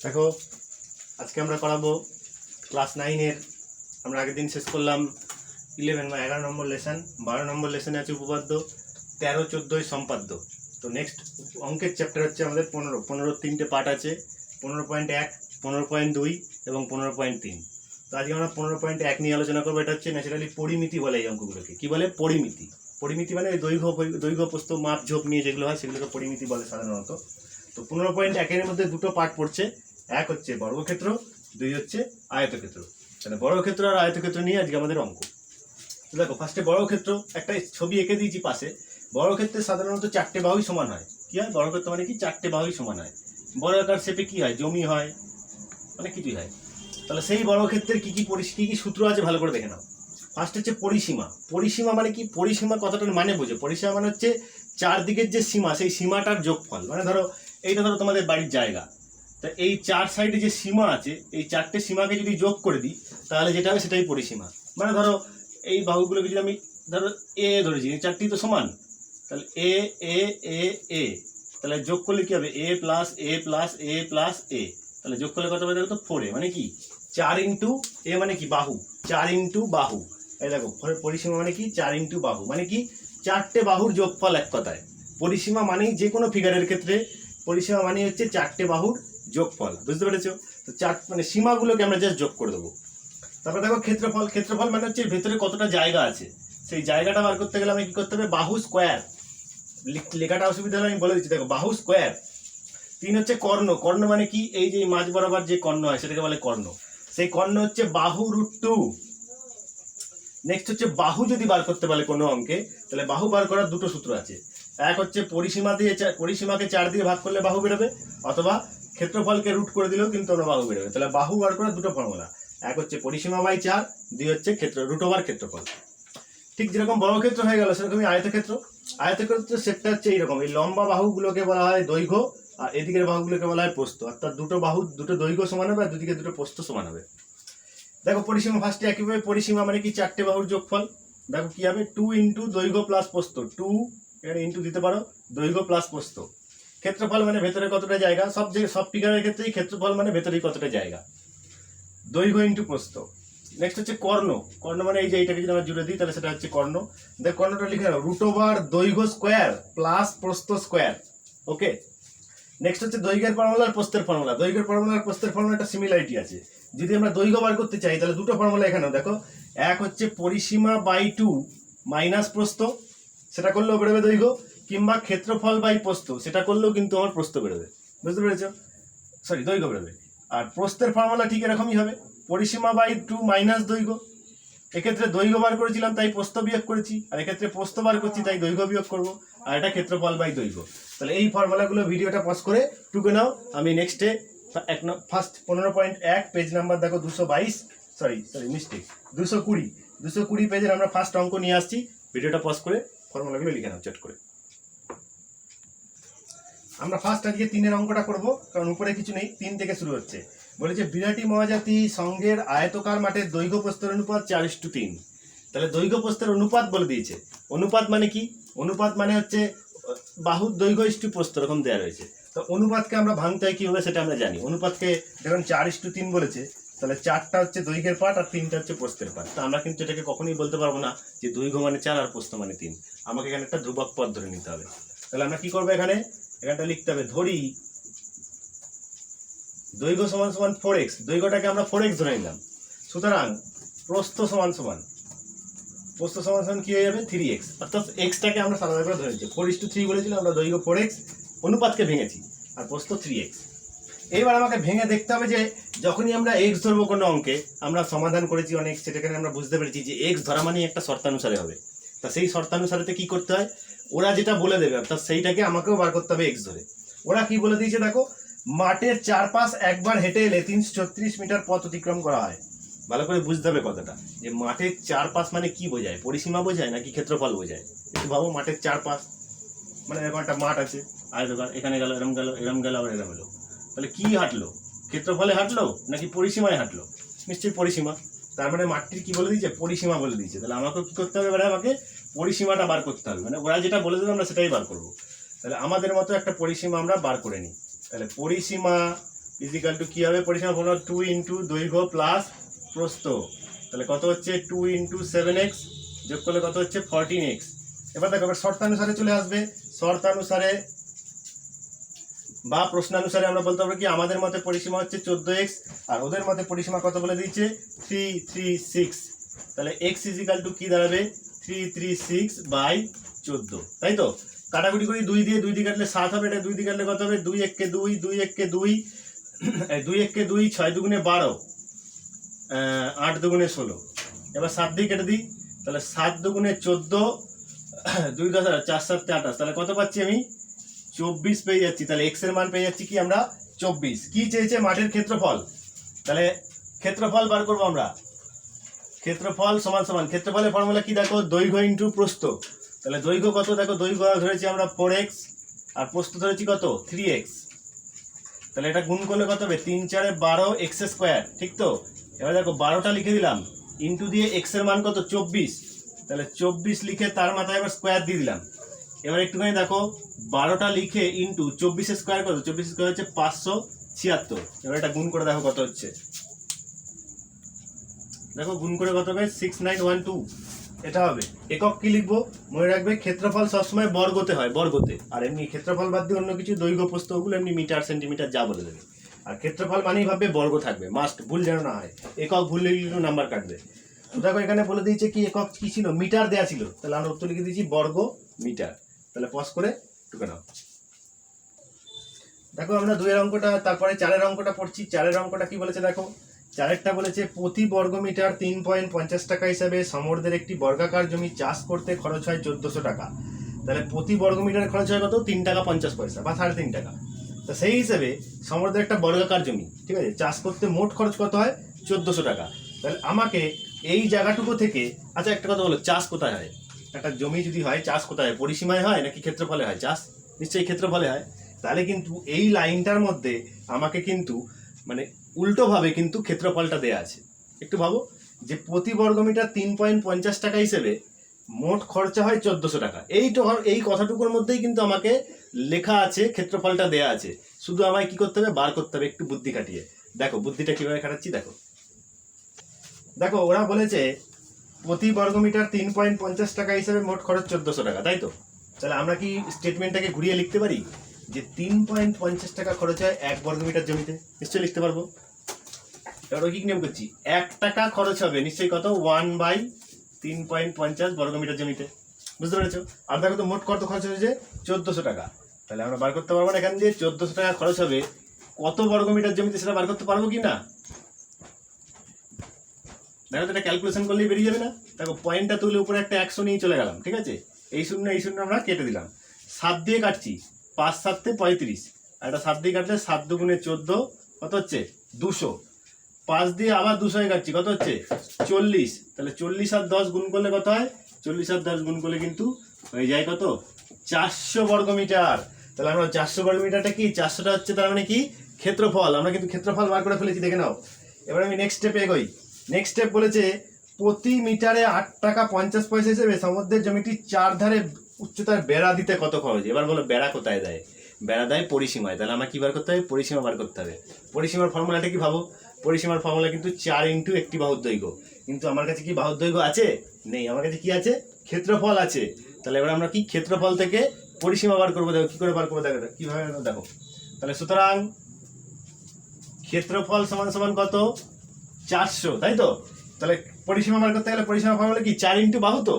দেখো আজকে আমরা করাবো ক্লাস 9-এর। আমরা আগের দিন শেষ করলাম 11 নম্বর লেসন। 12 নম্বর লেসনে আছে উপপাদ্য, 13-14 সম্পাদ্য। তো নেক্সট অঙ্কের চ্যাপ্টার হচ্ছে আমাদের 15 তিনটে পার্ট আছে, 15.1, 15.2 এবং 15.3। তো আজকে আমরা 15.1 নিয়ে আলোচনা করবো। এটা হচ্ছে ন্যাচারালি পরিমিতি বলে। এই অঙ্কগুলোকে কি বলে? পরিমিতি। পরিমিতি মানে দৈর্ঘ্য প্রস্থ মাপ ঝোপ নিয়ে যেগুলো হয় সেগুলোকে পরিমিতি বলে সাধারণত। তো 15.1-এর মধ্যে দুটো পার্ট পড়ছে, এক হচ্ছে বর্গক্ষেত্র, দুই হচ্ছে আয়তক্ষেত্র। তাহলে বর্গক্ষেত্র আর আয়তক্ষেত্র নিয়ে আজকে আমাদের অঙ্ক। তো দেখো ফার্স্টে বর্গক্ষেত্র, একটা ছবি এঁকে দিয়েছি পাশে। বর্গক্ষেত্রে সাধারণত চারটে বাহুই সমান হয়। কি হয়? বর্গক্ষেত্র মানে কি? চারটে বাহুই সমান হয়। বর্গাকার শেপে কি হয়? জমি হয়, অনেক কিছুই হয়। তাহলে সেই বর্গক্ষেত্রের কি কি সূত্র আছে ভালো করে দেখে নাও। ফার্স্ট হচ্ছে পরিসীমা। পরিসীমা মানে কি? পরিসীমা কথাটার মানে বোঝো। পরিসীমা মানে হচ্ছে চারদিকের যে সীমা, সেই সীমাটার যোগফল। মানে ধরো এইটা ধরো তোমাদের বাড়ির জায়গা, তা এই চার সাইডে যে সীমা আছে, এই চারটে সীমাকে যদি যোগ করে দিই তাহলে যেটা হবে সেটাই পরিসীমা। মানে ধরো এই বাহুগুলোকে যদি আমি ধরো এ ধরেছি, এই চারটি তো সমান, তাহলে এ এ এ এ, তাহলে যোগ করলে কি হবে? এ প্লাস এ প্লাস এ প্লাস এ, তাহলে যোগ করলে কত হবে? দেখো তো 4 মানে কি 4 ইন্টু এ মানে কি বাহু, 4 ইন্টু বাহু। এই দেখো পরিসীমা মানে কি? 4 ইন্টু বাহু মানে কি? চারটে বাহুর যোগফল। এক কথায় পরিসীমা মানেই যে কোনো ফিগারের ক্ষেত্রে পরিসীমা মানে হচ্ছে চারটে বাহুর যোগফল। বুঝতে পেরেছো? তো চার মানে সীমাগুলোকে আমরা জাস্ট যোগ করে দেবো। তারপর দেখো ক্ষেত্রফল। ক্ষেত্রফল মানে হচ্ছে ভেতরে কতটা জায়গা আছে, সেই জায়গাটা বার করতে গেলে আমি কি করতে হবে? বাহু স্কোয়ার। লেখাটা অসুবিধা হলে আমি বলে দিচ্ছি, দেখো বাহু স্কোয়ার। 3 হচ্ছে কর্ণ। কর্ণ মানে কি? এই যে মাঝ বরাবর যে কর্ণ হয় সেটাকে বলে কর্ণ। সেই কর্ণ হচ্ছে বাহু √2। নেক্সট হচ্ছে বাহু যদি বার করতে বলে কোনো অঙ্কে, তাহলে বাহু বার করার দুটো সূত্র আছে। এক হচ্ছে পরিসীমাকে 4 দিয়ে ভাগ করলে বাহু বেরোবে, অথবা ক্ষেত্রফলকে রুট করে দিলেও কিন্তু আমরা বাহু বেরোবে। তাহলে বাহু বার করার দুটো ফর্মুলা, এক হচ্ছে পরিসীমা বাই 4, দুই হচ্ছে √ওভার ক্ষেত্রফল। ঠিক যেরকম বর্গক্ষেত্র হয়ে গেল, সেরকমই আয়তক্ষেত্র। আয়তক্ষেত্রের সেটটা হচ্ছে এইরকম। এই লম্বা বাহুগুলোকে বলা হয় দৈর্ঘ্য, আর এদিকের বাহুগুলোকে বলা হয় প্রস্থ। অর্থাৎ দুটো দৈর্ঘ্য সমান হবে আর দুদিকে দুটো প্রস্থ সমান হবে। দেখো পরিসীমা ফার্স্টে একইভাবে, পরিসীমা মানে কি? চারটে বাহুর যোগফল। দেখো কি হবে? 2 ইন্টু দৈর্ঘ্য প্লাস প্রস্থ, 2 এখানে ইন্টু দিতে পারো, দৈর্ঘ্য প্লাস প্রস্থ। ক্ষেত্রফল মানে ভেতরে কতটা জায়গা। সব ফিগারের ক্ষেত্রেই ক্ষেত্রফল মানে ভেতরেই কতটা জায়গা, দৈর্ঘ্য ইন্টু প্রস্থ। নেক্সট হচ্ছে কর্ণ। কর্ণ মানে এই যে এইটাকে যদি আমরা জুড়ে দিই তাহলে সেটা হচ্ছে কর্ণ। দেখ কর্ণটা লিখে নাও, √ওভার দৈর্ঘ্য স্কোয়ার প্লাস প্রস্থ স্কোয়ার। ওকে। নেক্সট হচ্ছে দৈর্ঘ্যের ফর্মুলা আর প্রস্থের ফর্মুলা। দৈর্ঘ্যের ফর্মুলা আর প্রস্থের ফর্মুলা একটা সিমিলারিটি আছে। যদি আমরা দৈর্ঘ্য বার করতে চাই তাহলে দুটো ফর্মুলা এখানেও দেখো। এক হচ্ছে পরিসীমা বাই 2 মাইনাস প্রস্থ, সেটা করলেও বেরোবে দৈর্ঘ্য, কিংবা ক্ষেত্রফল বাই প্রস্থ, সেটা করলেও কিন্তু আমার প্রস্থ বেরোবে। বুঝতে পেরেছো? দৈর্ঘ্য বেরোবে। আর প্রস্থের ফর্মুলা ঠিক এরকমই হবে, পরিসীমা বাই 2 মাইনাস দৈর্ঘ্য। এক্ষেত্রে দৈর্ঘ্য বার করেছিলাম তাই প্রস্থ বিয়োগ করেছি, আর এক্ষেত্রে প্রস্থ বার করছি তাই দৈর্ঘ্য বিয়োগ করবো, আর এটা ক্ষেত্রফল বাই দৈর্ঘ্য। তাহলে এই ফর্মুলাগুলো ভিডিওটা পজ করে টুকে নাও। আমি নেক্সটে ফার্স্ট 15.1 পেজ নাম্বার দেখো 222, মিস্টেক, 220 পেজের আমরা ফার্স্ট অঙ্ক নিয়ে আসছি। ভিডিওটা পজ করে ফর্মুলাগুলো লিখে নাও চট করে। আমরা ফার্স্ট আজকে 3-এর অঙ্কটা করবো, কারণ উপরে কিছু নেই। 3 থেকে শুরু হচ্ছে। বলেছে বিরাটি মহাজাতি সঙ্গের আয়তকার মাঠের দৈর্ঘ্য প্রস্থের অনুপাত 4:3। তাহলে দৈর্ঘ্য প্রস্থের অনুপাত বলে দিয়েছে। অনুপাত মানে কি? অনুপাত মানে হচ্ছে বাহুর দৈর্ঘ্য ইস্টু প্রস্থ, এরকম দেওয়া রয়েছে। তো অনুপাতকে আমরা ভাঙতে হয় কীভাবে সেটা আমরা জানি। অনুপাতকে যখন 4:3 বলেছে, তাহলে 4টা হচ্ছে দৈর্ঘ্যের পার্ট আর 3টা হচ্ছে প্রস্থের পার্ট। তো আমরা কিন্তু এটাকে কখনোই বলতে পারবো না যে দৈর্ঘ্য মানে 4 আর প্রস্থ মানে 3। আমাকে এখানে একটা ধ্রুবক পদ ধরে নিতে হবে। তাহলে আমরা কি করবো? এখানটা লিখতে হবে, ধরি দৈর্ঘ্য সমান সমান 4x। দৈর্ঘ্যটাকে আমরা 4x ধরে নিলাম। সুতরাং প্রস্থ সমান সমান কি হয়ে যাবে? 3x। অর্থাৎ এক্সটাকে আমরা সাদা করে ধরে নিচ্ছি। 4:3 বলেছিলাম আমরা, দৈর্ঘ্য 4x, অনুপাতকে ভেঙেছি, আর প্রস্থ 3x। এইবার আমাকে ভেঙে দেখতে হবে যে যখনই আমরা এক্স ধরবো কোনো অঙ্কে, আমরা সমাধান করেছি অনেক, সেটাকে আমরা বুঝতে পেরেছি যে এক্স ধরা মানে একটা শর্তানুসারে হবে। তা সেই শর্তানুসারেতে কি করতে হয়? ওরা যেটা বলে দেবে অর্থাৎ সেইটাকে আমাকেও বার করতে হবে এক্স ধরে। ওরা কি বলে দিয়েছে দেখো, মাঠের চারপাশ একবার হেঁটে এলে 336 মিটার পথ অতিক্রম করা হয়। ভালো করে বুঝতে হবে কথাটা, যে মাঠের চারপাশ মানে কি বোঝায়? পরিসীমা বোঝায় নাকি ক্ষেত্রফল বোঝায়? একটু ভাবো, মাঠের চারপাশ মানে এরকম একটা মাঠ আছে, আয়তকার, এখানে গেল, এরম গেল, এরম গেল, আবার এরম এলো। তাহলে কি হাঁটলো? ক্ষেত্রফলে হাঁটলো নাকি পরিসীমায় হাঁটলো? নিশ্চয়ই পরিসীমা। তার মানে মাঠটির কি বলে দিয়েছে? পরিসীমা বলে দিয়েছে। তাহলে আমাকেও কি করতে হবে? এবারে আমাকে পরিসীমাটা বার করতে হবে। মানে ওরা যেটা বলে দেবে আমরা সেটাই বার করবো। তাহলে আমাদের মতো একটা পরিসীমা আমরা বার করে নিই। তাহলে পরিসীমা ইজিক্যাল টু কি হবে, পরিসীমা ফর্মুলা 2 ইন্টু দৈর্ঘ্য প্লাস প্রস্থ, তাহলে কত হচ্ছে 2 ইন্টু 7x যোগ করলে কত হচ্ছে 14x। এবার দেখো আবার শর্তানুসারে চলে আসবে, শর্তানুসারে বা প্রশ্নানুসারে আমরা বলতে পারবো কি আমাদের মতে পরিসীমা হচ্ছে 14x আর ওদের মতে পরিসীমা কত বলে দিচ্ছে 336, তাহলে x ইজিক্যাল টু কি দাঁড়াবে 336 বাই 14, তাই তো। কাটাকুটি করি 2 দিয়ে 2 দিয়ে কাটলে 7 হবে, এটা 2 দিয়ে কাটলে কত হবে 2 1 2 2 1 2 2 1 2 6 দুগুণে 12 8 দুগুণে 16, এবার 7 দিয়ে কেটে দিই, তাহলে 7 দুগুণে 14 2 10 4 7 28, তাহলে কত পাচ্ছি আমি 24 পেয়ে যাচ্ছি। তাহলে x এর মান পেয়ে যাচ্ছি কি আমরা 24। কি চেয়েছে মাঠের ক্ষেত্রফল, তাহলে ক্ষেত্রফল বার করবো আমরা। ক্ষেত্রফল সমান সমান ক্ষেত্রফলের ফর্মুলা কি দেখো দৈর্ঘ্য ইন্টু প্রস্থ, তাহলে দৈর্ঘ্য কত দেখো দৈর্ঘ্য ধরেছি আমরা 4x আর প্রস্থ ধরেছি কত 3x, তাহলে এটা গুণ করলে কত হবে 3 4 12 x স্কয়ার, ঠিক তো। এবার দেখো 12টা লিখে দিলাম ইন্টু দিয়ে x এর মান কত 24, তাহলে 24 লিখে তার মাথায় এবার স্কয়ার দিয়ে দিলাম। এবার একটুখানি দেখো 12টা লিখে ইন্টু 24 স্কয়ার কত 24 স্কয়ার হচ্ছে 576, এবার এটা গুণ করে দেখো কত হচ্ছে, দেখো গুণ করে কত হবে 6912, এটা হবে। একক কি লিখবো মনে রাখবে ক্ষেত্রফল সবসময় বর্গতে হয়, বর্গতে, আর এমনি ক্ষেত্রফল বাদ দিয়ে অন্য কিছু দৈর্ঘ্য প্রস্থ ওগুলো এমনি মিটার সেন্টিমিটার যা বলে দেবে, আর ক্ষেত্রফল মানেই ভাববে বর্গ থাকবে, মাস্ট, ভুল যেন না হয়, একক ভুললে কিন্তু নাম্বার কাটবে। তো দেখো এখানে বলে দিয়েছে কি একক কি ছিল মিটার দেয়া ছিল, তাহলে আমরা উত্তর লিখে দিয়েছি বর্গ মিটার, তাহলে পজ করে টুকে নাও। দেখো আমরা 2 এর অঙ্কটা তারপরে 4 এর অঙ্কটা পড়ছি। 4 এর অঙ্কটা কি বলেছে দেখো, 4 বলেছে প্রতি বর্গমিটার 3.50 টাকা হিসাবে সমর্দের একটি বর্গাকার জমি চাষ করতে খরচ হয় 1400 টাকা, তাহলে প্রতি বর্গমিটার খরচ হয় কত 3 টাকা 50 পয়সা বা 3.5 টাকা। তো সেই হিসেবে সমর্দের একটা বর্গাকার জমি, ঠিক আছে, চাষ করতে মোট খরচ কত হয় 1400 টাকা। তাহলে আমাকে এই জায়গাটুকু থেকে, আচ্ছা একটা কথা বলো, চাষ কোথায় হয়? একটা জমি যদি হয় চাষ কোথায় হয়, পরিসীমায় হয় নাকি ক্ষেত্রফলে হয়? চাষ নিশ্চয়ই ক্ষেত্রফলে হয়। তাহলে কিন্তু এই লাইনটার মধ্যে আমাকে কিন্তু মানে উল্টোভাবে কিন্তু ক্ষেত্রফলটা দেয়া আছে। একটু ভাবো যে প্রতি বর্গমিটার 3.50 টাকা হিসেবে মোট খরচা হয় 1400 টাকা, এই কথাটুকুর মধ্যেই কিন্তু আমাকে লেখা আছে ক্ষেত্রফলটা দেয়া আছে, শুধু আমায় কি করতে হবে বার করতে হবে একটু বুদ্ধি খাটিয়ে। দেখো বুদ্ধিটা কিভাবে খাটাচ্ছি, দেখো দেখো ওরা বলেছে প্রতি বর্গমিটার 3.50 টাকা হিসেবে মোট খরচ 1400 টাকা, তাই তো। তাহলে আমরা কি স্টেটমেন্টটাকে ঘুরিয়ে লিখতে পারি যে 3.50 টাকা খরচ হয় 1 বর্গমিটার জমিতে? নিশ্চয়ই লিখতে পারবো। এবার কি নিয়ম করছি 1 টাকা খরচ হবে নিশ্চয়ই কত 1/3.50 বর্গমিটার জমিতে, বুঝতে পেরেছো। আর দেখো তো মোট কত খরচ হয়েছে 1400 টাকা, তাহলে আমরা বার করতে পারবো না এখান দিয়ে 1400 টাকা খরচ হবে কত বর্গমিটার জমিতে সেটা বার করতে পারবো কি না? দেখো তো এটা ক্যালকুলেশন করলেই বেরিয়ে যাবে না। দেখো পয়েন্টটা তুলে উপরে একটা 100 নিয়ে চলে গেলাম, ঠিক আছে, এই শূন্য আমরা কেটে দিলাম, 7 দিয়ে কাটছি 5 7 35, আর এটা 7 দিয়ে কাটলে 7 দুগুণে 14 কত হচ্ছে 200, 5 দিয়ে আবার 200 কাটছি কত হচ্ছে 40, তাহলে 40 আর 10 গুণ করলে কত হয় 40 আর 10 গুণ করলে কিন্তু হয়ে যায় কত 400 বর্গমিটার। তাহলে আমরা 400 বর্গমিটারটা কি 400টা হচ্ছে তার মানে কি ক্ষেত্রফল, আমরা কিন্তু ক্ষেত্রফল বার করে ফেলেছি, দেখে নাও। এবার আমি নেক্সট স্টেপে এগোই। নেক্সট স্টেপ বলেছে প্রতি মিটারে 8 টাকা 50 পয়সা হিসেবে সমুদ্রের জমিটি 4 ধারে উচ্চতার বেড়া দিতে কত খরচ? এবার বলো বেড়া কোথায় দেয়? বেড়া দেয় পরিসীমায়, তাহলে আমার কি বার করতে হবে পরিসীমা বার করতে হবে। পরিসীমার ফর্মুলাটা কি ভাবো, পরিসীমার ফর্মুলা কিন্তু 4 ইন্টু একটি বাহুর দৈর্ঘ্য, কিন্তু আমার কাছে কি বাহুর দৈর্ঘ্য আছে? নেই, আমার কাছে কি আছে ক্ষেত্রফল আছে। তাহলে এবার আমরা কি ক্ষেত্রফল থেকে পরিসীমা বার করবো, দেখো কি করে বার করবো, দেখো কিভাবে দেখো। তাহলে সুতরাং ক্ষেত্রফল সমান সমান কত 400, তাই তো। তাহলে পরিসীমা বার করতে গেলে পরিসীমা ফর্মুলা কি 4 ইন্টু বাহু, তো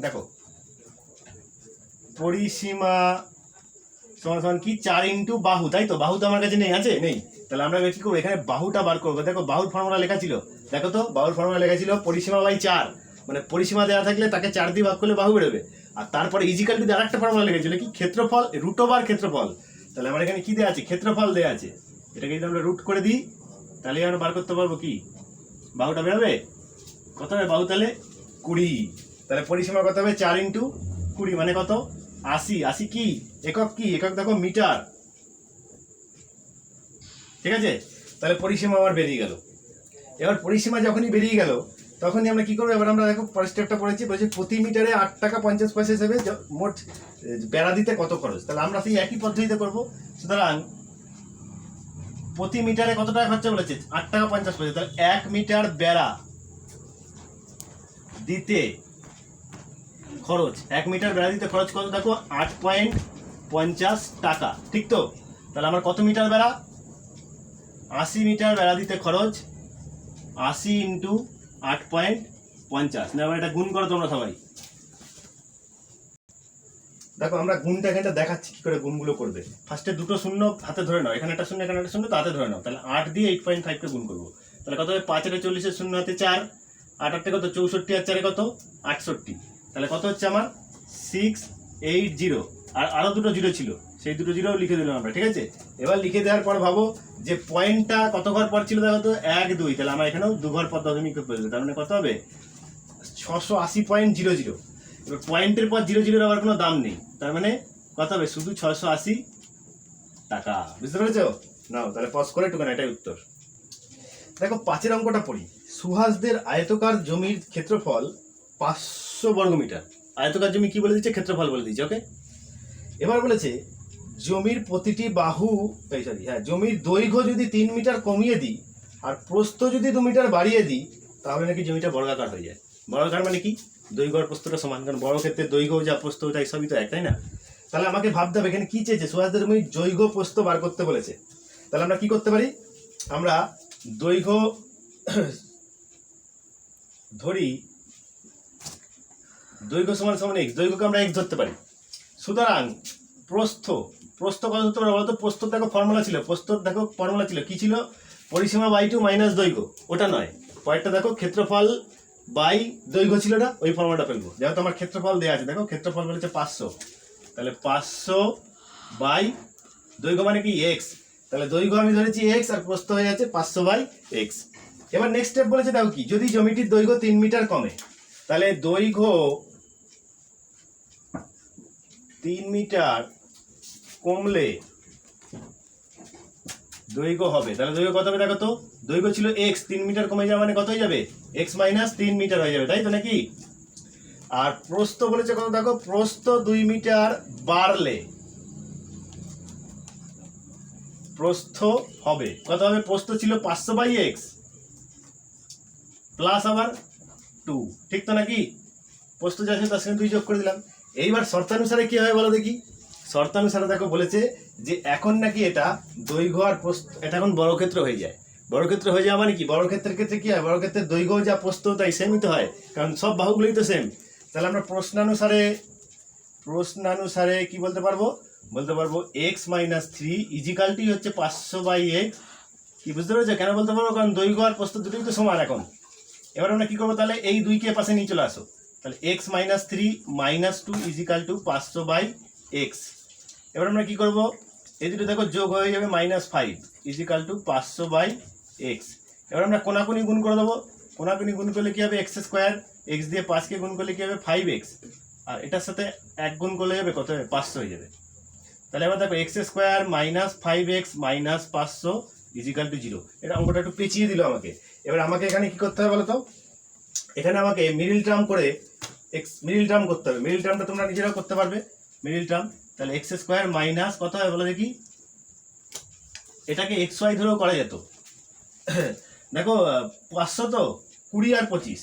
দেখো পরিসীমা সমান সমান কি 4 ইন্টু বাহু, তাই তো। বাহু তো আমার কাছে নেই, আছে নেই, তাহলে আমরা কি করবো এখানে বাহুটা বার করবো। দেখো বাহুর ফর্মুলা লেখা ছিল, দেখো তো বাহুর ফর্মুলা লেখা ছিল পরিসীমা বাই 4, মানে পরিসীমা দেওয়া থাকলে তাকে 4 দিয়ে ভাগ করলে বাহু বেরোবে। আর তারপরে ইজিক্যাল টু আরেকটা ফর্মুলা লেখা ছিল কি ক্ষেত্রফল রুট ওভার ক্ষেত্রফল। তাহলে আমার এখানে কি দেওয়া আছে ক্ষেত্রফল দেওয়া আছে, এটাকে যদি আমরা রুট করে দিই তাহলে আমরা বার করতে পারবো কি বাহুটা বেরোবে কত হবে, বাহু তাহলে 20, তাহলে পরিসীমা কত হবে 4 ইন্টু 20 মানে কত 80, 80 কি একক, কি একক দেখো মিটার, ঠিক আছে। তাহলে পরিসীমা আমার বেরিয়ে গেল। এবার পরিসীমা যখনই বেরিয়ে গেল তখনই আমরা কি করবো, এবার আমরা দেখো পরের স্টেপটা পড়েছি, বলছি প্রতি মিটারে 8 টাকা 50 পয়সা হিসেবে মোট বেড়া দিতে কত খরচ। তাহলে আমরা সেই একই পদ্ধতিতে করবো। সুতরাং প্রতি মিটারে কত টাকা খরচা বলেছে? 8 টাকা 50 পয়সা। তাহলে 1 মিটার বেড়া দিতে খরচ, 1 মিটার বেড়া দিতে খরচ কত দেখো? 8.50 টাকা, ঠিক তো? তাহলে আমার কত মিটার বেড়া? 80 মিটার বেড়া দিতে খরচ 80 ইন্টু 8.50। না এটা গুণ করো তোমরা সবাই। দেখো আমরা গুণটা এখানটা দেখাচ্ছি কি করে গুণগুলো করবে। ফার্স্টে দুটো শূন্য হাতে ধরে নাও, এখানে একটা শূন্য এখানে একটা শূন্য, তো হাতে ধরে নাও। তাহলে 8 দিয়ে 8.5 কে গুণ করবো। তাহলে কত হবে? 5 এর 40 এর শূন্য হাতে 4, 8 8 কত? 64 আর 4 কত? 68। তাহলে কত হচ্ছে আমার? 680। আর আরো দুটো জিরো ছিল, সেই দুটো জিরো লিখে দিলাম আমরা, ঠিক আছে? এবার লিখে দেওয়ার পর ভাবো যে পয়েন্টটা কত ঘর পর ছিল দেখো তো? 1 2। তাহলে আমার এখানেও 2 ঘর পর দশমিক পড়বে, তার মানে কত হবে? 680.00। এবার পয়েন্টের পর 00 আবার কোনো দাম নেই, তার মানে কত হবে? শুধু 680 টাকা। বুঝতে পেরেছো? নাও তাহলে পজ করে টুকান, এটাই উত্তর। দেখো 5 এর অঙ্কটা পড়ি। সুহাসদের আয়তকার জমির ক্ষেত্রফল 500 বর্গমিটার। আয়তকার জমি কি বলে দিচ্ছে? ক্ষেত্রফল বলে দিচ্ছে, ওকে? এবার বলেছে জমির প্রতিটি বাহু, জমির দৈর্ঘ্য যদি 3 মিটার কমিয়ে দিই আর প্রস্থ যদি 2 মিটার বাড়িয়ে দিই, তাহলে নাকি জমিটা বর্গাকার হয়ে যায়। বর্গাকার মানে কি? দৈর্ঘ্য আর প্রস্থটা সমান, কারণ বড় ক্ষেত্রে দৈর্ঘ্য যা প্রস্থ তাই সবই তো এক, তাই না? তাহলে আমাকে ভাবতে হবে এখানে কি চেয়েছে? সুহাসদের জমির দৈর্ঘ্য প্রস্থ বার করতে বলেছে। তাহলে আমরা কি করতে পারি? আমরা দৈর্ঘ্য ধরি, দৈর্ঘ্য সমান সমান x, দৈর্ঘ্যকে আমরা x ধরতে পারি। সুতরাং প্রস্থ, প্রস্থ কত ধরতে পারবো বলতো? প্রস্থ দেখো ফর্মুলা ছিল, প্রস্থ দেখো ফর্মুলা ছিল, কি ছিল? পরিসীমা বাই 2 মাইনাস দৈর্ঘ্য, ওটা নয়। পরেরটা দেখো ক্ষেত্রফল বাই দৈর্ঘ্য ছিল না, ওই ফর্মুলাটা ফেলবো। যেহেতু আমার ক্ষেত্রফল দেওয়া আছে, দেখো ক্ষেত্রফল বলেছে 500, তাহলে 500 বাই দৈর্ঘ্য মানে কি? x। তাহলে দৈর্ঘ্য আমি ধরেছি x আর প্রস্থ হয়ে যাচ্ছে 500 বাই x। এবার নেক্সট স্টেপ বলেছে দেখো কি? যদি জমিটির দৈর্ঘ্য 3 মিটার কমে, তাহলে দৈর্ঘ্য 3 মিটার কমলে দৈর্ঘ্য হবে। তাহলে দৈর্ঘ্য কত হবে দেখো তো? দৈর্ঘ্য ছিল x, 3 মিটার কমে যাওয়া মানে কত হয়ে যাবে? x মাইনাস 3 মিটার হয়ে যাবে, তাই তো নাকি? আর প্রস্থ বলেছে কত দেখো? প্রস্থ 2 মিটার বাড়লে প্রস্থ হবে কত হবে? প্রস্থ ছিল 500 বাই x প্লাস আবার 2, ঠিক তো নাকি? প্রস্থ যা আছে তার সঙ্গে 2 যোগ করে দিলাম। এইবার শর্তানুসারে কি হয় বলো দেখি? শর্তানুসারে দেখো বলেছে যে এখন নাকি এটা দৈর্ঘ্য আর প্রস্থ এটা এখন বর্গক্ষেত্র হয়ে যায়। বর্গক্ষেত্র হয়ে যাওয়া মানে কি? বর্গক্ষেত্রের ক্ষেত্রে কি হয়? বর্গক্ষেত্রের দৈর্ঘ্য যা প্রস্থ তাই সেমই তো হয়, কারণ সব বাহুগুলোই তো সেম। তাহলে আমরা প্রশ্নানুসারে কি বলতে পারবো? বলতে পারবো x মাইনাস 3 ইজিক্যাল টু হচ্ছে 500 বাই x। কি বুঝতে পেরেছো কেন বলতে পারবো? কারণ দৈর্ঘ্য আর প্রস্থ দুটোই তো সমান এখন। এবার আমরা কি করবো? তাহলে এই 2 কে পাশে নিয়ে চলে আসো। তাহলে x minus 3 minus 2 equal to 500 by x। এবার আমরা কি করবো? এই দুটো দেখো যোগ হয়ে যাবে -5 ইজিক্যাল টু 500 বাই x। এবার আমরা কোনাকুনি গুণ করে দেবো। কোনাকুনি গুণ করলে কি হবে? x স্কোয়ার, x দিয়ে 5 কে গুণ করলে কি হবে? 5x, আর এটার সাথে 1 গুণ করলে যাবে কত হবে? 500 হয়ে যাবে। তাহলে এবার দেখো x square minus 5x minus 500 equal to 0। এটা অঙ্কটা একটু পেঁচিয়ে দিল আমাকে। এবার আমাকে এখানে কি করতে হবে বলো তো? এখানে আমাকে মিডল টার্ম করে মিডল টার্ম করতে হবে। মিডল টার্মটা তোমরা নিজেরাও করতে পারবে, মিডল টার্ম। তাহলে x স্কোয়ার মাইনাস কত হয় বলো দেখি? এটাকে xy ধরেও করা যেত। দেখো 500 তো 20 আর 25,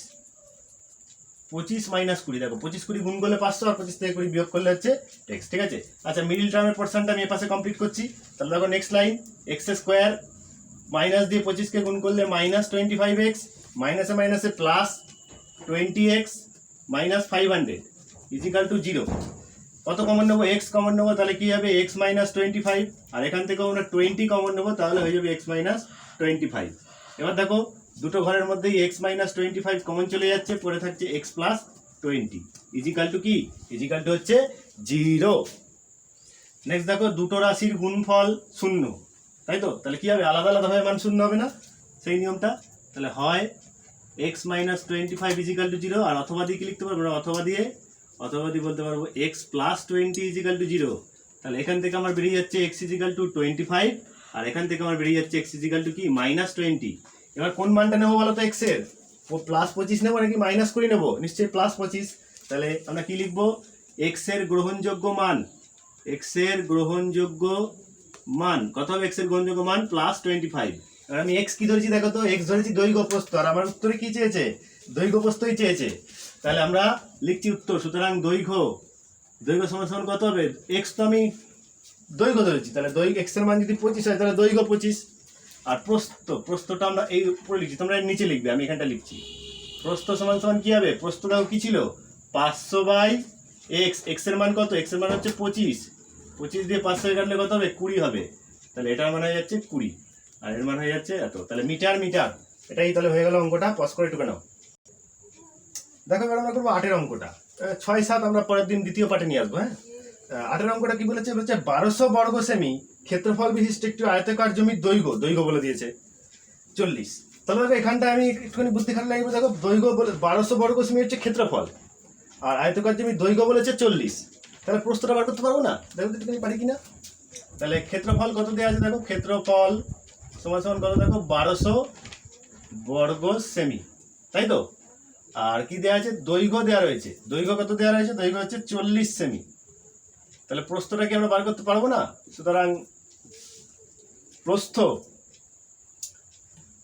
25 মাইনাস 20, দেখো 25 20 গুণ করলে 500 আর 25 থেকে 20 বিয়োগ করলে হচ্ছে x, ঠিক আছে? আচ্ছা মিডল টার্মের পোরশনটা আমি এপাশে কমপ্লিট করছি। তাহলে দেখো next line x square minus দিয়ে 25 কে গুণ করলে মাইনাস 25x, মাইনাসে মাইনাসে plus 20x minus 500 equal to 0। কত কমন নেবো? x কমন নেবো, তাহলে কি হবে? x মাইনাস 25, আর এখান থেকে আমরা 20 কমন নেবো, তাহলে হয়ে যাবে x মাইনাস 25। এবার দেখো দুটো ঘরের মধ্যেই x মাইনাস 25 কমন চলে যাচ্ছে, পড়ে থাকছে x প্লাস 20 ইজিক্যাল টু কি? ইজিক্যাল টু হচ্ছে 0। নেক্সট দেখো দুটো রাশির গুণফল 0, তাই তো? তাহলে কি হবে? আলাদা আলাদা ভাবে মান 0 হবে না সেই নিয়মটা? তাহলে হয় x মাইনাস 25 ইজিক্যাল টু 0, আর অথবা দিয়ে কি লিখতে পারবো? অথবা দিয়ে বলতে পারবো x প্লাস 20 ইজিক্যাল টু 0। তাহলে এখান থেকে আমার বেরিয়ে যাচ্ছে x ইজিক্যাল টু 25, আর এখান থেকে আমার বেরিয়ে যাচ্ছে x ইজিক্যাল টু কি? মাইনাস 20। এবার কোন মানটা নেবো বলো তো? x এর প্লাস 25 নেবো নাকি মাইনাস 20 নেবো? নিশ্চয়ই প্লাস 25। তাহলে আমরা কি লিখবো? x এর গ্রহণযোগ্য মান, x এর গ্রহণযোগ্য মান কত হবে x এর গ্রহণযোগ্য মান +25। আর আমি x কি ধরেছি দেখো তো, x ধরেছি দৈর্ঘ্য প্রস্থ, আর আমার উত্তরে কি চেয়েছে, দৈর্ঘ্য প্রস্থই চেয়েছে। তাহলে আমরা লিখছি উত্তর, সুতরাং দৈর্ঘ্য সমান সমান কত হবে, x তো আমি দৈর্ঘ্য ধরেছি, তাহলে দৈর্ঘ্য x এর মান যদি 25 হয় তাহলে দৈর্ঘ্য 25। আর প্রস্থটা আমরা এই উপরে লিখছি, তোমরা এর নিচে লিখবে, আমি এখানটা লিখছি। প্রস্থ সমান সমান কি হবে, প্রস্থটাও কি ছিল 500/x, x এর মান কত, x এর মান হচ্ছে 25 দিয়ে 500 কাটলে কত হবে, 20 হবে। তাহলে এটার মান হয়ে যাচ্ছে 20, আর এর মান হয়ে যাচ্ছে এত। তাহলে মিটার, এটাই তাহলে হয়ে গেল অঙ্কটা। পজ করে টুকে নাও। দেখো এবার আমরা করবো 8 অঙ্কটা। 6-7 আমরা পরের দিন দ্বিতীয় পার্টে নিয়ে আসবো। হ্যাঁ, 8 অঙ্কটা কি বলেছে, 1200 বর্গ সেমি ক্ষেত্রফল বিশিষ্ট একটি আয়তাকার জমির দৈর্ঘ্য বলে দিয়েছে 40। তাহলে দেখো এখানটা আমি একটুখানি বুদ্ধি খালি লাগবে। দেখো দৈর্ঘ্য বলে 1200 বর্গ সেমি হচ্ছে ক্ষেত্রফল, আর আয়তাকার জমির দৈর্ঘ্য বলেছে 40। তাহলে প্রস্থটা বার করতে পারবো না, দেখো একটুখানি পারি কিনা। তাহলে ক্ষেত্রফল কত দেওয়া আছে দেখো, ক্ষেত্রফল সমান সমান কত দেখো, 1200 বর্গ সেমি, তাই তো। আর কি দেওয়া আছে, দৈর্ঘ্য দেওয়া রয়েছে, দৈর্ঘ্য কত দেওয়া রয়েছে, দৈর্ঘ্য হচ্ছে 40 সেমি। তাহলে প্রস্থটা কি আমরা বার করতে পারবো না, সুতরাং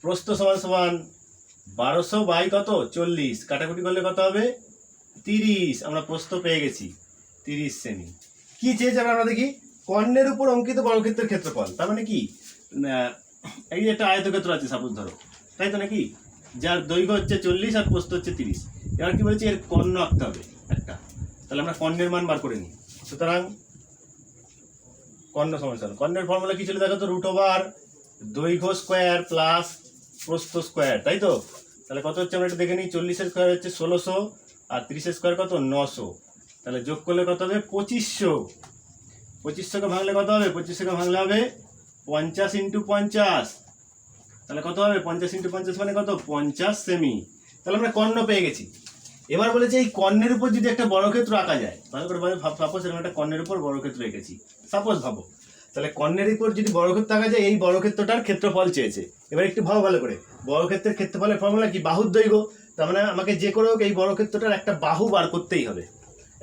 প্রস্থ সমান সমান 1200 বাই কত 40, কাটাকুটি করলে কত হবে 30। আমরা প্রস্থ পেয়ে গেছি 30 সেমি। কি চেয়েছে আমরা দেখি, কর্ণের উপর অঙ্কিত বর্গক্ষেত্রের ক্ষেত্রফল। তার মানে কি, এই যে একটা আয়তক্ষেত্র আছে সাপোজ ধরো, তাই তো নাকি, যার দৈর্ঘ্য হচ্ছে 40 আর প্রস্থ হচ্ছে 30। এবার কি বলেছে, এর কর্ণ আঁকতে হবে একটা। তাহলে আমরা কর্ণের মান বার করে নিই। সুতরাং কর্ণ সমান, কর্ণের ফর্মুলা কি ছিল দেখো তো, √, দৈর্ঘ্য স্কোয়ার প্লাস প্রস্থ স্কোয়ার, তাই তো। তাহলে কত হচ্ছে আমরা এটা দেখে নিই, 40 এর স্কোয়ার হচ্ছে 1600, আর 30 এর স্কোয়ার কত 900। তাহলে যোগ করলে কত হবে 2500। 2500কে ভাঙলে কত হবে, 2500কে ভাঙলে হবে 50 × 50। তাহলে কত হবে 50 × 50 মানে কত, 50 সেমি। তাহলে আমরা কর্ণ পেয়ে গেছি। এবার বলেছে এই কর্ণের উপর যদি একটা বর্গক্ষেত্র আঁকা যায়, ভালো করে সাপোজ এরকম একটা কর্ণের উপর বর্গক্ষেত্র এঁকেছি, সাপোজ ভাবো। তাহলে কর্ণের উপর যদি বর্গক্ষেত্র আঁকা যায়, এই বর্গক্ষেত্রটার ক্ষেত্রফল চেয়েছে। এবার একটু ভালো করে, বর্গক্ষেত্রের ক্ষেত্রফলের ফর্মুলা কি, বাহুর দৈর্ঘ্য। তার মানে আমাকে যে করে হোক এই বর্গক্ষেত্রটার একটা বাহু বার করতেই হবে।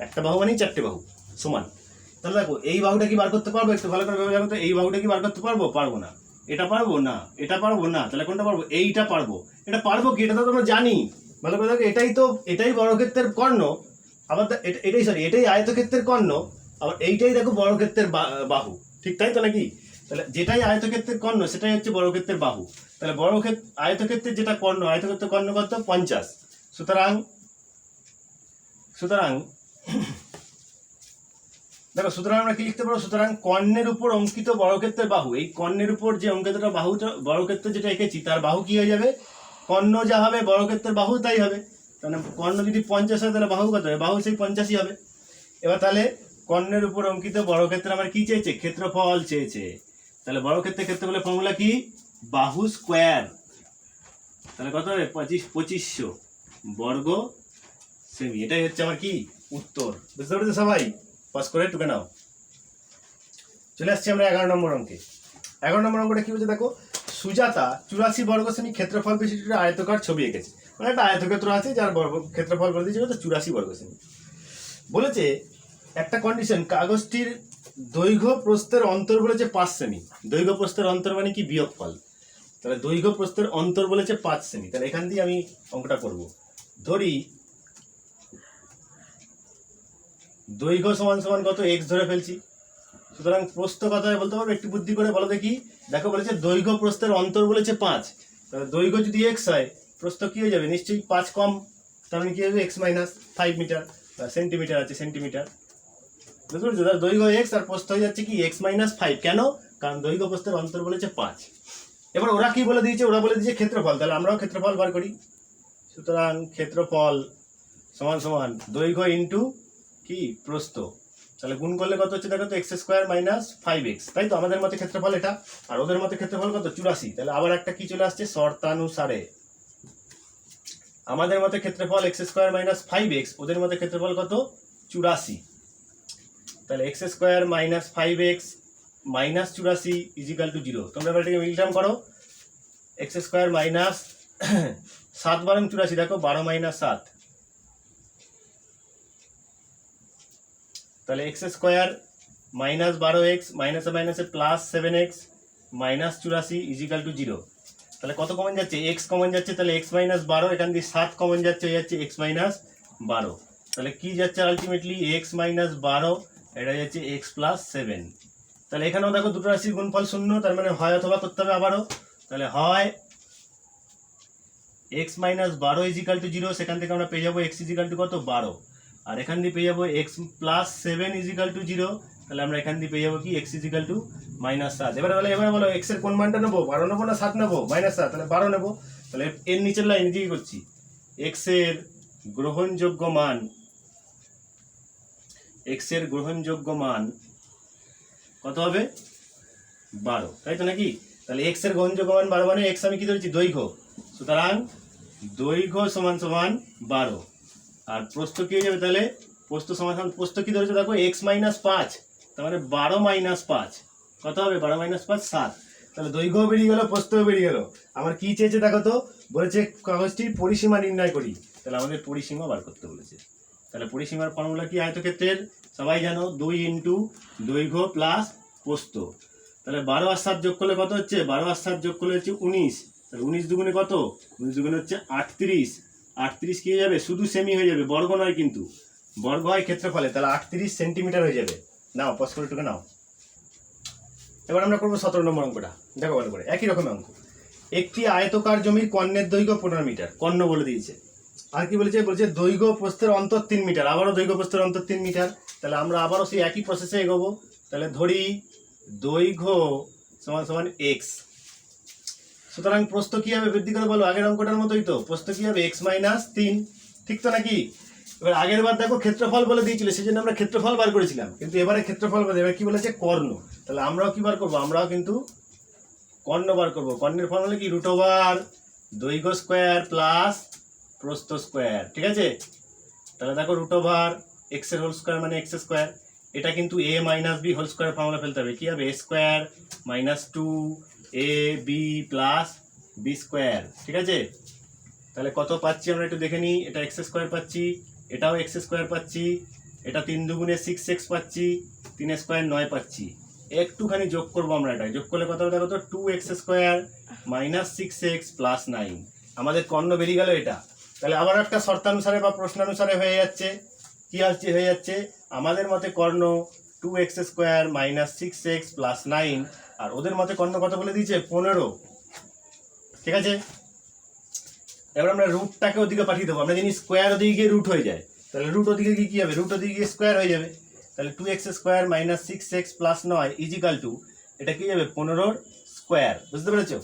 একটা বাহু মানেই 4টে বাহু সমান। তাহলে দেখো এই বাহুটা কি বার করতে পারবো, একটু ভালো করে ভেবে দেখো তো, এই বাহুটা কি বার করতে পারবো না। এটা পারবো না, এটা পারবো না, তাহলে কোনটা পারবো, এইটা পারবো। এটা পারবো কি, এটা তো আমরা জানি ভালো করে দেখো, এটাই বর্গক্ষেত্রের কর্ণ, আবার এটাই আয়তক্ষেত্রের কর্ণ, আবার এইটাই দেখো বর্গক্ষেত্রের বাহু, ঠিক তাই তো নাকি। তাহলে যেটাই আয়তক্ষেত্রের কর্ণ সেটাই হচ্ছে বর্গক্ষেত্রের বাহু। তাহলে আয়তক্ষেত্রের যেটা কর্ণ, আয়তক্ষেত্রের কর্ণ কত 50। সুতরাং দেখো, সুতরাং আমরা কি লিখতে পারবো, সুতরাং কর্ণের উপর অঙ্কিত বর্গক্ষেত্রের বাহু, এই কর্ণের উপর যে অঙ্কিতটা বাহুটা বর্গক্ষেত্র যেটা এঁকেছি তার বাহু কি হয়ে যাবে, কর্ণ যা হবে বর্গক্ষেত্রের বাহু তাই হবে। তাহলে কর্ণ যদি 50 হয় তাহলে বাহু কত হবে, বাহু সেই 50ই হবে। এবার তাহলে কর্ণের উপর অঙ্কিত বর্গক্ষেত্রে আমার কি চেয়েছে, ক্ষেত্রফল চেয়েছে। তাহলে বর্গক্ষেত্রের ক্ষেত্রফলের ফর্মুলা কি, বাহু স্কোয়ার। তাহলে কত হবে 2500 বর্গ সেমি। এটাই হচ্ছে আমার কি উত্তর। বুঝতে পেরেছো সবাই, পাস করে টুকে নাও। চলে আসছি আমরা 11 নম্বর অঙ্কে। 11 নম্বর অঙ্কটা কি বলছে দেখো, সুজাতা 84 বর্গ সেমি ক্ষেত্রফল বিশিষ্ট আয়তকার ছবি এঁকেছে। মানে একটা আয়তক্ষেত্র আছে যার ক্ষেত্রফল বলে দিয়েছে 84 বর্গ সেমি। বলেছে একটা কন্ডিশন, কাগজটির দৈর্ঘ্য প্রস্থের অন্তর বলেছে 5 সেমি। দৈর্ঘ্য প্রস্থের অন্তর মানে কি, বিয়োগফল। তাহলে দৈর্ঘ্য প্রস্থের অন্তর বলেছে 5 সেমি। তাহলে এখান দিয়ে আমি অঙ্কটা করব। ধরি দৈর্ঘ্য সমান সমান কত, x ধরে ফেলছি। সুতরাং প্রস্থ কত হয় বলতে পারবো, একটু বুদ্ধি করে বলো দেখি। দেখো বলেছে দৈর্ঘ্য প্রস্থের অন্তর বলেছে 5। তাহলে দৈর্ঘ্য যদি x হয়, প্রস্থ কি হয়ে যাবে, নিশ্চয়ই 5 কম, তার মানে কি হবে x - 5 মিটার, সেন্টিমিটার আছে সেন্টিমিটার। বুঝতে পেরেছো, দৈর্ঘ্য x আর প্রস্থ হয়ে যাচ্ছে কি x - 5। কেন, কারণ দৈর্ঘ্য প্রস্থের অন্তর বলেছে 5। এবার ওরা কি বলে দিয়েছে, ওরা বলে দিয়েছে ক্ষেত্রফল। তাহলে আমরাও ক্ষেত্রফল বার করি। সুতরাং ক্ষেত্রফল সমান সমান দৈর্ঘ্য ইন্টু কি প্রস্থ। তাহলে গুণ করলে কত হচ্ছে দেখো তো, x² - 5x, তাই তো। আমাদের মতে ক্ষেত্রফল এটা, আর ওদের মতে ক্ষেত্রফল কত 84। তাহলে আবার একটা কি চলে আসছে, শর্তানুসারে। আমাদের মতে ক্ষেত্রফল x² - 5x, ওদের মতে ক্ষেত্রফল কত 84। তাহলে x² - 5x - 84 = 0। তোমরা এবার এটাকে মিল টার্ম করো। x² - 7 × 84, দেখো 12 - 7। তাহলে x² মাইনাস 12x মাইনাসে মাইনাসে plus 7x minus 84 is equal to 0। তাহলে কত কমন যাচ্ছে? x কমন যাচ্ছে, তাহলে x মাইনাস 12, এখান দিয়ে 7 কমন যাচ্ছে, হয়ে যাচ্ছে x মাইনাস 12। তাহলে কি যাচ্ছে আলটিমেটলি? x মাইনাস 12, এটা যাচ্ছে x প্লাস 7। তাহলে এখানেও দেখো দুটো রাশির গুণফল শূন্য, তার মানে হয় অথবা করতে হবে আবারও। তাহলে হয় x মাইনাস 12 ইজিক্যাল টু 0, সেখান থেকে আমরা পেয়ে যাবো x ইজিক্যাল টু কত? 12। আর এখান দিয়ে পেয়ে যাবো x প্লাস 7 ইজিক্যাল টু 0, তাহলে আমরা এখান দিয়ে পেয়ে যাবো কি? x equal to minus 7। এবারে বলো x এর কোন মানটা নেবো? 12 নেবো না 7 নেবো? মাইনাস 7, তাহলে 12 নেবো। তাহলে এর নিচের লাইন দিয়ে করছি, x এর গ্রহণযোগ্য মান, x এর গ্রহণযোগ্য মান কত হবে? 12, তাই তো নাকি? তাহলে x এর গ্রহণযোগ্য মান 12 মানে x আমি কি ধরেছি? দৈর্ঘ্য। সুতরাং দৈর্ঘ্য সমান সমান 12। আর প্রস্থ কি হয়ে যাবে? তাহলে প্রস্থ সমান সমান, প্রস্থ কি ধরেছে দেখো? x মাইনাস 5, তার মানে 12 মাইনাস 5 কত হবে? 12 মাইনাস 5 7। তাহলে দৈর্ঘ্যও বেরিয়ে গেল, প্রস্থও বেরিয়ে গেল। আমার কি চেয়েছে দেখো তো? বলেছে কাগজটির পরিসীমা নির্ণয় করি। তাহলে আমাদের পরিসীমা বার করতে বলেছে। তাহলে পরিসীমার ফর্মুলা কি? আয়তক্ষেত্রের সবাই জানো, 2 ইন্টু দৈর্ঘ্য প্লাস প্রস্থ। তাহলে 12 আর 7 যোগ করলে কত হচ্ছে? 12 আর 7 যোগ করলে হচ্ছে 19। তাহলে 19 দুগুণে কত? 19 দুগুণে হচ্ছে 38। 38 কি হয়ে যাবে? শুধু সেমি হয়ে যাবে, বর্গ নয় কিন্তু, বর্গ হয় ক্ষেত্রফলে। তাহলে 38 সেন্টিমিটার হয়ে যাবে। নাও পজ করে টুকে নাও। এবার আমরা করবো 17 নম্বর অঙ্কটা। দেখো ভালো করে, একই রকম অঙ্ক। একটি আয়তকার জমির কর্ণের দৈর্ঘ্য 15 মিটার, কর্ণ বলে দিয়েছে। আর কি বলেছে? বলছে দৈর্ঘ্য প্রস্থের অন্তর 3 মিটার, আবারও দৈর্ঘ্য প্রস্থের অন্তর 3 মিটার। তাহলে আমরা আবারও সেই একই প্রসেসে এগোবো। তাহলে ধরি দৈর্ঘ্য সমান সমান x। সুতরাং প্রস্থ কি হবে? বৃদ্ধি করে বলো, আগের অঙ্কটার মতোই তো। প্রস্থ কি হবে? x মাইনাস 3, ঠিক তো নাকি? এবার আগের বার দেখো ক্ষেত্রফল বলে দিয়েছিল, সেই জন্য আমরা ক্ষেত্রফল বার করেছিলাম, কিন্তু এবারে ক্ষেত্রফল বলে, এবার কি বলেছে? কর্ণ। তাহলে আমরাও কি বার করবো? আমরাও কিন্তু কর্ণ বার করবো। কর্ণের ফর্মুলা কি? রুট ওভার দৈর্ঘ্য স্কোয়ার প্লাস প্রস্থ স্কোয়ার, ঠিক আছে? তাহলে দেখো রুট ওভার এক্স এর হোল স্কোয়ার মানে এক্স স্কোয়ার। এটা কিন্তু a minus B whole square formula ফেলতে হবে। কি হবে? a square minus 2ab plus B square, ঠিক আছে? তাহলে কত পাচ্ছি আমরা একটু দেখে নিই। এটা এক্স স্কোয়ার পাচ্ছি, এটাও এক্স স্কোয়ার পাচ্ছি, এটা 3 দুগুণে 6x পাচ্ছি, 3 স্কোয়ার 9 পাচ্ছি। একটুখানি যোগ করবো আমরা, এটা যোগ করলে কত হবে দেখো তো? 2x square minus 6x plus 9। আমাদের কর্ণ বেরিয়ে গেল এটা। তাহলে আবার একটা শর্তানুসারে বা প্রশ্নানুসারে হয়ে যাচ্ছে। কি আসছে? হয়ে যাচ্ছে আমাদের মতে কর্ণ 2x square minus 6x plus 9, আর ওদের মতে কর্ণ কত বলে দিয়েছে? 15, ঠিক আছে? এবার আমরা রুটটাকে ওদিকে পাঠিয়ে দেবো। আমরা জানি স্কোয়ার ওদিকে গিয়ে রুট হয়ে যায়, তাহলে রুট ওদিকে গিয়ে কি হবে? রুট ওদিকে গিয়ে স্কোয়ার হয়ে যাবে। তাহলে 2x square minus 6x plus 9 equal to, এটা কি যাবে? 15 স্কোয়ার। বুঝতে পেরেছো?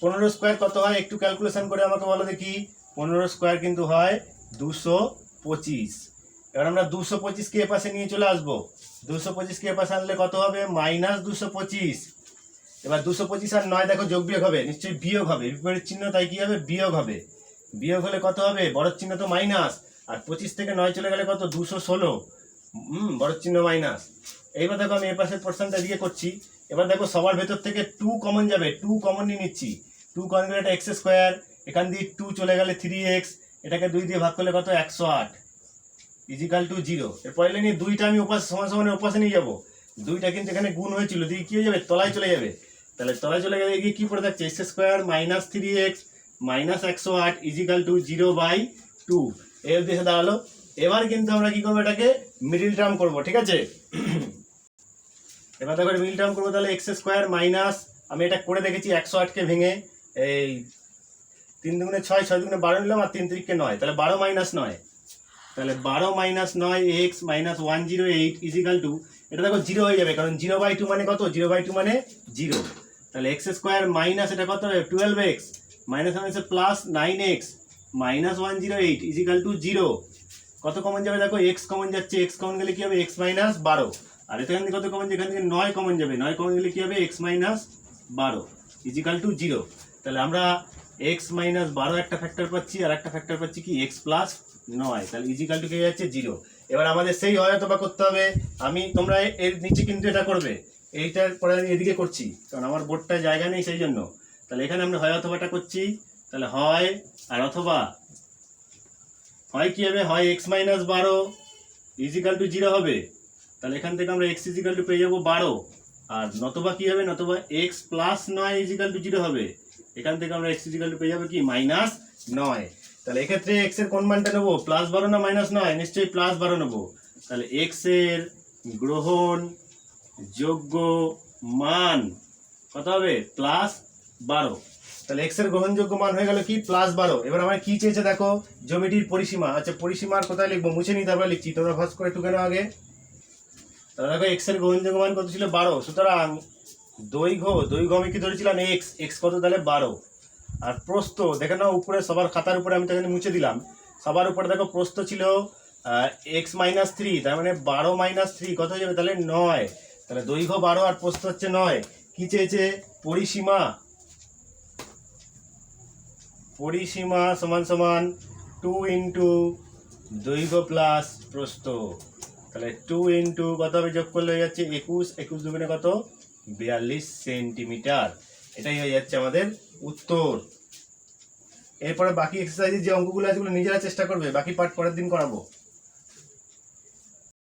15 স্কোয়ার কত হয়? একটু ক্যালকুলেশন করে আমাকে বলো দেখি। 15 স্কোয়ার কিন্তু হয় 225। এবার আমরা 225 কে এপাশে নিয়ে চলে আসবো। 225 কে এপাশে আনলে কত হবে? মাইনাস 225। এবার 225 আর 9 দেখো যোগ বিয়োগ হবে, নিশ্চয়ই বিয়োগ হবে, বিপরীত চিহ্ন, তাই কি হবে? বিয়োগ হবে। বিয়োগ হলে কত হবে? বড় চিহ্ন তো মাইনাস, আর 25 থেকে 9 চলে গেলে কত? 216। বড় চিহ্ন মাইনাস। এইবার দেখো আমি এ পাশের পোর্শনটা দিয়ে করছি। এবার দেখো সবার ভেতর থেকে 2 কমন যাবে, 2 কমন নিয়ে নিচ্ছি। 2 কমন গেলে এটা এক্স স্কোয়ার, এখান দিয়ে 2 চলে গেলে 3x, এটাকে 2 দিয়ে ভাগ করলে কত? 108 ইজিক্যাল টু 0। এরপরে নিয়ে 2টা আমি সমান সমানের ওপাশে নিয়ে যাবো। 2টা কিন্তু এখানে গুণ হয়েছিল, দিয়ে কি হয়ে যাবে? তলায় চলে যাবে। তাহলে তলায় চলে গেলে গিয়ে কি পড়ে থাকছে? X square minus 3x minus 108 equal to 0/2। এর উদ্দেশ্যে দাঁড়ালো। এবার কিন্তু আমরা কি করবো? এটাকে মিডিল টার্ম করবো, ঠিক আছে? এবার দেখো মিডিল টার্ম করবো। তাহলে এক্স স্কোয়ার মাইনাস, আমি এটা করে দেখেছি 108কে ভেঙে, এই 3 দুগুণে 6, 6 দুগুণে 12 নিলাম, আর 3 3কে 9, তাহলে 12 মাইনাস 9। তাহলে 12 minus 9 X minus 108 equal to, এটা দেখো 0 হয়ে যাবে, কারণ 0/2 মানে কত? 0/2 মানে 0। তাহলে এক্স স্কোয়ার মাইনাস এটা কত? 12x মাইনাস মানে plus 9x minus 108 equal to 0। কত কমন যাবে দেখো? এক্স কমন যাচ্ছে, এক্স কমন গেলে কি হবে? X minus 12। আর এখান থেকে কত কমন? এখান থেকে 9 কমন যাবে, 9 কমন গেলে কি হবে? X minus 12 equal to 0। তাহলে আমরা এক্স মাইনাস 12 একটা ফ্যাক্টর পাচ্ছি, আর একটা ফ্যাক্টর পাচ্ছি কি? X plus 9। তাহলে ইজিক্যাল টু কে যাচ্ছে 0। এবার আমাদের সেই হয়তোবা করতে হবে। তোমরা এর নিচে কিন্তু এটা করবে, এইটার পরে আমি এদিকে করছি, কারণ আমার বোর্ডটায় জায়গা নেই সেই জন্য। তাহলে এখানে আমরা হয় অথবাটা করছি। তাহলে হয় আর অথবা, হয় কি হবে? হয় এক্স মাইনাস 12 ইজিক্যাল টু 0 হবে, তাহলে এখান থেকে আমরা এক্স ইজিক্যাল টু পেয়ে যাবো 12, আর নতবা কি হবে, নতবা এক্স প্লাস 9 ইজিক্যাল টু 0 হবে। এখান থেকে আমরা এক্স ইজিক্যাল টু পেয়ে যাবো কি -9। তাহলে এক্ষেত্রে এক্স এর কোন মানটা নেবো, +12 না -9? নিশ্চয়ই +12 নেবো। তাহলে এক্স এর গ্রহণ যোগ্য মান কত হবে, +12। তাহলে এক্স এর গ্রহণযোগ্য মান হয়ে গেল কি +12। এবার আমার কি চেয়েছে দেখো, জ্যামিতির পরিসীমা। আচ্ছা পরিসীমার কোথায় লিখবো, মুছে নিই তারপরে লিখছি, তোমরা ভাস করে একটু কেন আগে। তাহলে দেখো এক্স এর গ্রহণযোগ্য মান কত ছিল, 12। সুতরাং দৈর্ঘ্য আমি কি ধরেছিলাম এক্স কত, তাহলে 12। আর প্রস্থ দেখে নাও উপরে, সবার খাতার উপরে আমি তো এখানে মুছে দিলাম, সবার উপরে দেখো প্রস্থ ছিল x-3, তার মানে 12 - 3 কত হয়ে যাবে, তাহলে 9। তাহলে দৈর্ঘ্য 12 আর প্রস্থ হচ্ছে 9। কি চেয়েছে, পরিসীমা সমান সমান 2 ইন্টু দৈর্ঘ্য প্লাস প্রস্থ। তাহলে 2 ইন্টু কত হবে, যোগ করলে হয়ে যাচ্ছে 21 দুগুণে কত, 42 সেন্টিমিটার। এটাই হয়ে যাচ্ছে আমাদের উত্তর। এরপরে বাকি এক্সারসাইজের যে অঙ্কগুলো আছে ওগুলো নিজেরা চেষ্টা করবে, বাকি পার্ট পরের দিন করাবো।